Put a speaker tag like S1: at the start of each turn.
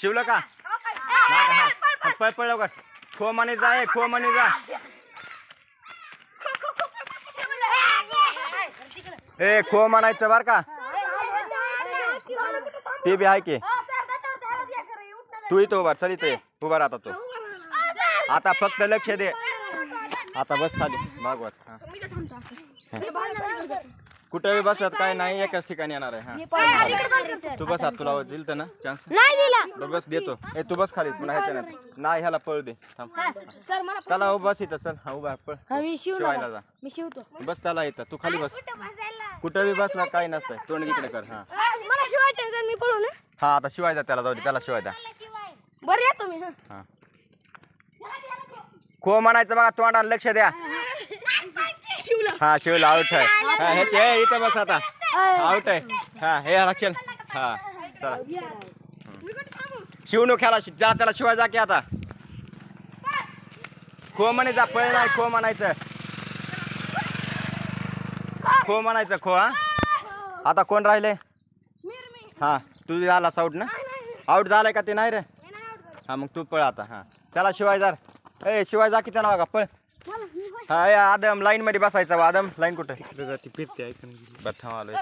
S1: शिवलं का पळ पळ लवकर खो म्हणे जा खो म्हणे जा ए खो म्हणायचं बर का ते बी आहे की तू इथं उभा चल इथे उभा राहता तू आता फक्त लक्ष दे आता बस खाली भागवत कुठे बसलात काय नाही एकाच ठिकाणी येणार आहे तू बस तुला दिलत ना चान्स बस देतो ए तू बस खाली पुन्हा ह्याच्या नाही ह्याला पळ दे त्याला बस इथं चल हा उभा पळ शिवायला जा बस त्याला येतं तू खाली बस कुठे बी बसला काही नसतंय तोंड इकडे कर हा हा आता शिवायचा त्याला जाऊ दे त्याला शिवायचा
S2: बरं या तुम्ही
S1: हा खो म्हणायचं बघा तोंडाला लक्ष द्या हा शिवला आउट आहे हा ह्याचे इथं बस आता आउट आहे हा हे चल हा चला शिवणू खेळा जा त्याला शिवाय जा की आता खो म्हणे जा पळ नाही खो म्हणायचं खो म्हणायचं खो हा आता कोण राहिले हा तू झालास आउट ना आउट झालाय का ते नाही रे हा मग तू पळ आता हा त्याला शिवाय जा ए शिवाय जा की त्याला बघा पळ हा आदम लाईन मध्ये बसायचा आदम लाईन कुठे फिरते ऐकून बरं थांब आलो